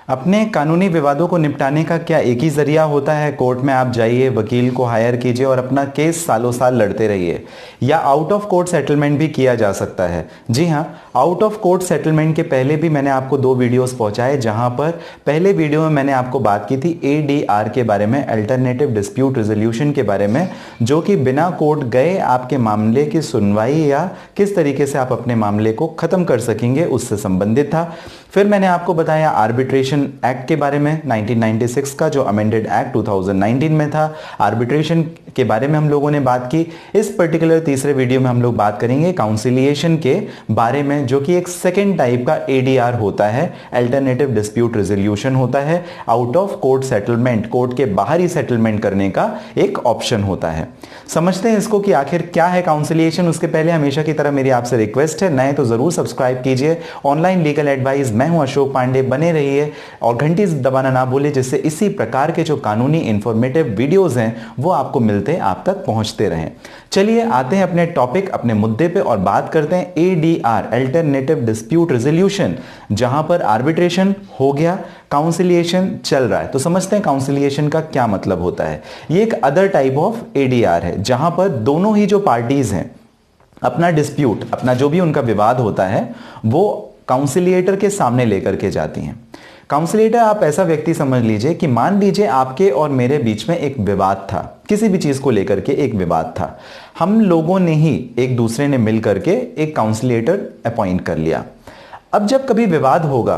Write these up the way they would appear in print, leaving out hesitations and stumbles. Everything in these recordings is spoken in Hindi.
अपने कानूनी विवादों को निपटाने का क्या एक ही जरिया होता है? कोर्ट में आप जाइए, वकील को हायर कीजिए और अपना केस सालों साल लड़ते रहिए, या आउट ऑफ कोर्ट सेटलमेंट भी किया जा सकता है। जी हाँ, आउट ऑफ कोर्ट सेटलमेंट के पहले भी मैंने आपको 2 वीडियोस पहुंचाए, जहां पर पहले वीडियो में मैंने आपको बात की थी ADR के बारे में, अल्टरनेटिव डिस्प्यूट रेजोल्यूशन के बारे में, जो कि बिना कोर्ट गए आपके मामले की सुनवाई या किस तरीके से आप अपने मामले को खत्म कर सकेंगे उससे संबंधित था। फिर मैंने आपको बताया आर्बिट्रेशन एक्ट के बारे में 1996 का, जो अमेंडेड एक्ट 2019 में था। आर्बिट्रेशन के बारे में हम लोगों ने बात की। इस पर्टिकुलर तीसरे वीडियो में हम लोग बात करेंगे काउंसिलिएशन के बारे में, जो कि एक सेकेंड टाइप का ADR होता है, अल्टरनेटिव डिस्प्यूट रेजोल्यूशन होता है। Out of court settlement, court के बाहर ही सेटलमेंट करने का एक ऑप्शन होता है। समझते हैं इसको कि आखिर क्या है काउंसिलिएशन। उसके पहले हमेशा की तरह मेरी आपसे रिक्वेस्ट है, नए तो जरूर सब्सक्राइब कीजिए ऑनलाइन लीगल एडवाइस। मैं हूं अशोक पांडे, बने रहिए और घंटी दबाना ना भूलिए, जिससे इसी प्रकार के जो कानूनी इंफॉर्मेटिव वीडियोस हैं वो आपको मिलते, आप तक पहुंचते रहें। चलिए आते हैं अपने टॉपिक, अपने मुद्दे पे और बात करते हैं ADR, अल्टरनेटिव डिस्प्यूट रेजोल्यूशन, जहां पर आर्बिट्रेशन हो गया, काउंसिलिएशन चल रहा है। तो समझते हैं काउंसिलिएशन का क्या मतलब होता है। ये एक अदर टाइप ऑफ ADR है, जहां पर दोनों ही जो पार्टीज हैं अपना डिस्प्यूट, अपना जो भी उनका विवाद होता है, वो काउंसिलिएटर के सामने लेकर के जाती हैं। काउंसिलिएटर आप ऐसा व्यक्ति समझ लीजिए कि मान लीजिए आपके और मेरे बीच में एक विवाद था, किसी भी चीज को लेकर के एक विवाद था। हम लोगों ने ही एक दूसरे ने मिल करके एक काउंसिलिएटर अपॉइंट कर लिया। अब जब कभी विवाद होगा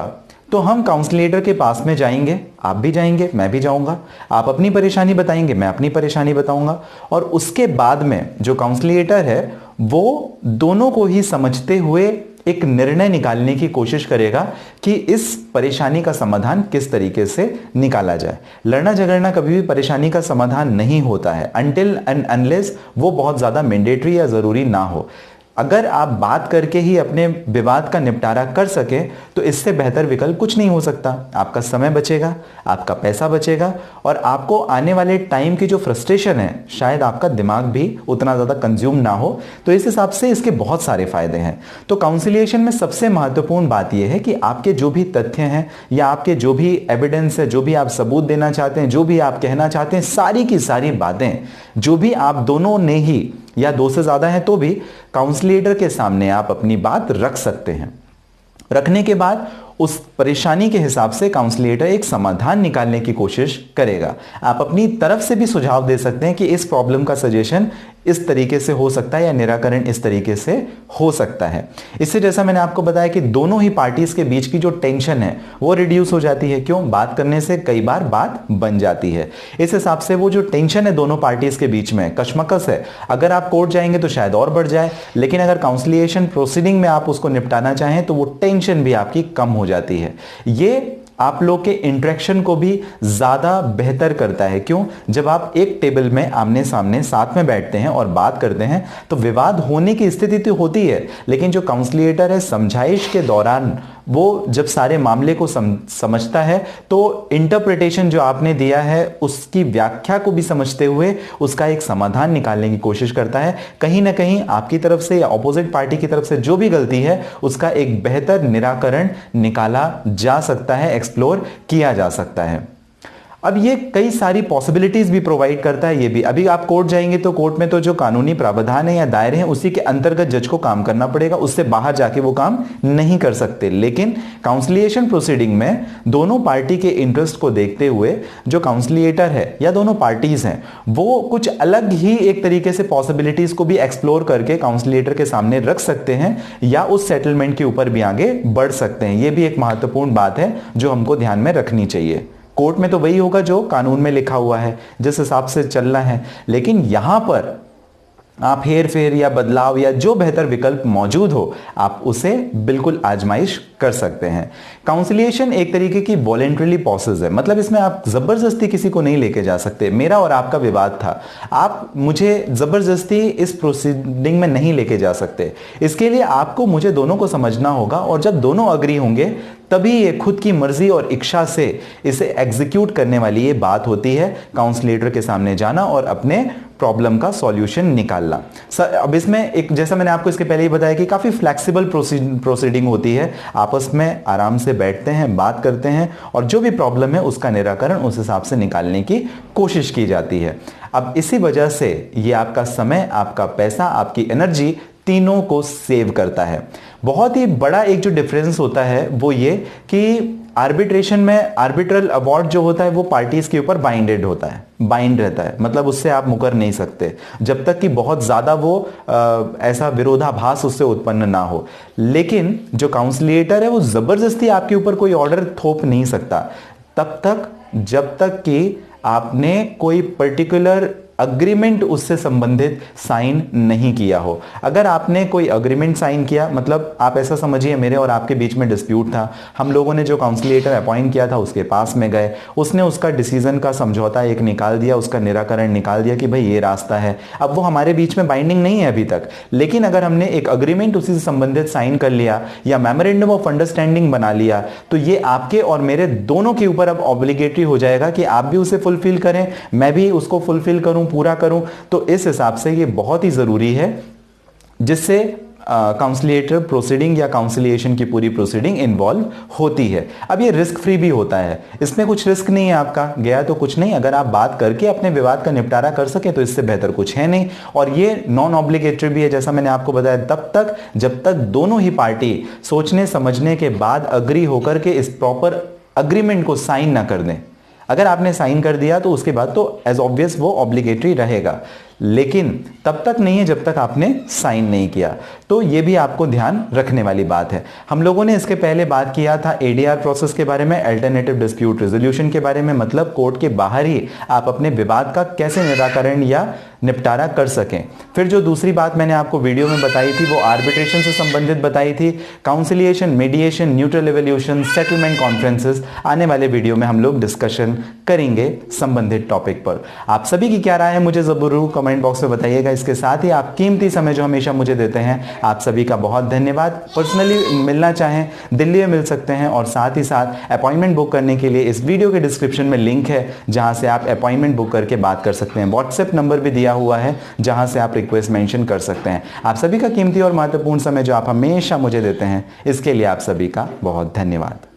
तो हम काउंसिलिएटर के पास में जाएंगे, आप भी जाएंगे, मैं भी जाऊंगा। आप अपनी परेशानी बताएंगे, मैं अपनी परेशानी बताऊंगा, और उसके बाद में जो काउंसिलिएटर है वो दोनों को ही समझते हुए एक निर्णय निकालने की कोशिश करेगा कि इस परेशानी का समाधान किस तरीके से निकाला जाए। लड़ना झगड़ना कभी भी परेशानी का समाधान नहीं होता है, अनटिल एंड अनलेस वो बहुत ज्यादा मैंडेटरी या जरूरी ना हो। अगर आप बात करके ही अपने विवाद का निपटारा कर सके तो इससे बेहतर विकल्प कुछ नहीं हो सकता। आपका समय बचेगा, आपका पैसा बचेगा, और आपको आने वाले टाइम की जो फ्रस्ट्रेशन है, शायद आपका दिमाग भी उतना ज्यादा कंज्यूम ना हो। तो इस हिसाब से इसके बहुत सारे फायदे हैं। तो काउंसिलिएशन में सबसे महत्वपूर्ण बात यह है कि आपके जो भी तथ्य हैं या आपके जो भी एविडेंस है, जो भी आप सबूत देना चाहते हैं, जो भी आप कहना चाहते हैं, सारी की सारी बातें जो भी आप दोनों ने ही या 2 से ज्यादा है तो भी काउंसिलिएटर के सामने आप अपनी बात रख सकते हैं। रखने के बाद उस परेशानी के हिसाब से काउंसिलिएटर एक समाधान निकालने की कोशिश करेगा। आप अपनी तरफ से भी सुझाव दे सकते हैं कि इस प्रॉब्लम का सजेशन इस तरीके से हो सकता है या निराकरण इस तरीके से हो सकता है। इससे जैसा मैंने आपको बताया कि दोनों ही पार्टीज के बीच की जो टेंशन है वो रिड्यूस हो जाती है। क्यों? बात करने से कई बार बात बन जाती है। इस हिसाब से वो जो टेंशन है दोनों पार्टीज के बीच में, कशमकश है, अगर आप कोर्ट जाएंगे तो शायद और बढ़ जाए, लेकिन अगर काउंसिलिएशन प्रोसीडिंग में आप उसको निपटाना चाहें तो वो टेंशन भी आपकी कम हो जाती है। ये आप लोग के इंटरेक्शन को भी ज्यादा बेहतर करता है। क्यों? जब आप एक टेबल में आमने सामने साथ में बैठते हैं और बात करते हैं तो विवाद होने की स्थिति तो होती है, लेकिन जो काउंसिलिएटर है समझाइश के दौरान वो जब सारे मामले को समझता है तो इंटरप्रिटेशन जो आपने दिया है उसकी व्याख्या को भी समझते हुए उसका एक समाधान निकालने की कोशिश करता है। कहीं ना कहीं आपकी तरफ से या ऑपोजिट पार्टी की तरफ से जो भी गलती है उसका एक बेहतर निराकरण निकाला जा सकता है, एक्सप्लोर किया जा सकता है। अब ये कई सारी पॉसिबिलिटीज भी प्रोवाइड करता है। ये भी अभी आप कोर्ट जाएंगे तो कोर्ट में तो जो कानूनी प्रावधान है या दायरे हैं उसी के अंतर्गत जज को काम करना पड़ेगा, उससे बाहर जाके वो काम नहीं कर सकते। लेकिन काउंसिलिएशन प्रोसीडिंग में दोनों पार्टी के इंटरेस्ट को देखते हुए जो काउंसिलिएटर है या दोनों पार्टीज हैं वो कुछ अलग ही एक तरीके से पॉसिबिलिटीज को भी एक्सप्लोर करके काउंसिलिएटर के सामने रख सकते हैं या उस सेटलमेंट के ऊपर भी आगे बढ़ सकते हैं। ये भी एक महत्वपूर्ण बात है जो हमको ध्यान में रखनी चाहिए। कोर्ट में तो वही होगा जो कानून में लिखा हुआ है, जिस हिसाब से चलना है, लेकिन यहां पर आप हेर फेर या बदलाव या जो बेहतर विकल्प मौजूद हो आप उसे बिल्कुल आजमाइश कर सकते हैं। काउंसिलिएशन एक तरीके की वॉलेंटरीली प्रोसेस है, मतलब इसमें आप जबरदस्ती किसी को नहीं लेके जा सकते। मेरा और आपका विवाद था, आप मुझे जबरदस्ती इस प्रोसीडिंग में नहीं लेके जा सकते। इसके लिए आपको मुझे दोनों को समझना होगा, और जब दोनों अग्री होंगे तभी ये खुद की मर्जी और इच्छा से इसे एग्जीक्यूट करने वाली ये बात होती है काउंसिलिएटर के सामने जाना और अपने प्रॉब्लम का सॉल्यूशन निकालना। अब इसमें एक, जैसा मैंने आपको इसके पहले ही बताया कि काफी फ्लेक्सिबल प्रोसीडिंग होती है। आपस में आराम से बैठते हैं, बात करते हैं और जो भी प्रॉब्लम है उसका निराकरण उस हिसाब से निकालने की कोशिश की जाती है। अब इसी वजह से ये आपका समय, आपका पैसा, आपकी एनर्जी तीनों को सेव करता है। बहुत ही बड़ा एक जो डिफरेंस होता है वो ये कि आर्बिट्रेशन में आर्बिट्रल अवार्ड जो होता है वो पार्टीज के ऊपर बाइंडेड होता है, बाइंड रहता है, मतलब उससे आप मुकर नहीं सकते जब तक कि बहुत ज्यादा वो ऐसा विरोधाभास उससे उत्पन्न ना हो। लेकिन जो काउंसिलिएटर है वो जबरदस्ती आपके ऊपर कोई ऑर्डर थोप नहीं सकता तब तक जब तक कि आपने कोई पर्टिकुलर अग्रीमेंट उससे संबंधित साइन नहीं किया हो। अगर आपने कोई अग्रीमेंट साइन किया, मतलब आप ऐसा समझिए मेरे और आपके बीच में डिस्प्यूट था, हम लोगों ने जो काउंसिलेटर अपॉइंट किया था उसके पास में गए, उसने उसका डिसीजन का समझौता एक निकाल दिया, उसका निराकरण निकाल दिया कि भाई ये रास्ता है। अब वो हमारे बीच में बाइंडिंग नहीं है अभी तक, लेकिन अगर हमने एक अग्रीमेंट उसी से संबंधित साइन कर लिया या मेमोरेंडम ऑफ अंडरस्टैंडिंग बना लिया तो ये आपके और मेरे दोनों के ऊपर अब ऑब्लिगेटरी हो जाएगा कि आप भी उसे फुलफिल करें, मैं भी उसको फुलफिल करूं, पूरा करूं। तो इस हिसाब से ये बहुत ही जरूरी है जिससे काउंसिलिएटर प्रोसीडिंग या काउंसिलिएशन की पूरी प्रोसीडिंग इन्वॉल्व होती है। अब ये रिस्क फ्री भी होता है, इसमें कुछ रिस्क नहीं है, आपका गया तो कुछ नहीं। अगर आप बात करके अपने विवाद का निपटारा कर सके तो इससे बेहतर कुछ है नहीं। और ये नॉन ऑब्लिगेटरी भी है, जैसा मैंने आपको बताया, तब तक जब तक दोनों ही पार्टी सोचने समझने के बाद अग्री होकर के इस प्रॉपर अग्रीमेंट को साइन ना कर दें। अगर आपने साइन कर दिया तो उसके बाद तो एज ऑब्वियस वो ऑब्लिगेटरी रहेगा, लेकिन तब तक नहीं है जब तक आपने साइन नहीं किया। तो ये भी आपको ध्यान रखने वाली बात है। हम लोगों ने इसके पहले बात किया था एडीआर प्रोसेस के बारे में, अल्टरनेटिव डिस्प्यूट रेजोल्यूशन के बारे में, मतलब कोर्ट के बाहर ही आप अपने विवाद का कैसे निराकरण या निपटारा कर सकें। फिर जो दूसरी बात मैंने आपको वीडियो में बताई थी वो आर्बिट्रेशन से संबंधित बताई थी, conciliation, mediation, neutral evaluation, settlement conferences. आने वाले वीडियो में हम लोग डिस्कशन करेंगे संबंधित टॉपिक पर। आप सभी की क्या राय है मुझे जरूर कमेंट बॉक्स में बताइएगा। इसके साथ ही आप कीमती समय जो हमेशा मुझे देते हैं, आप सभी का बहुत धन्यवाद। पर्सनली मिलना चाहें दिल्ली में मिल सकते हैं, और साथ ही साथ अपॉइंटमेंट बुक करने के लिए इस वीडियो के डिस्क्रिप्शन में लिंक है जहां से आप अपॉइंटमेंट बुक करके बात कर सकते हैं। व्हाट्सएप नंबर भी दिया हुआ है जहां से आप रिक्वेस्ट मेंशन कर सकते हैं। आप सभी का कीमती और महत्वपूर्ण समय जो आप हमेशा मुझे देते हैं, इसके लिए आप सभी का बहुत धन्यवाद।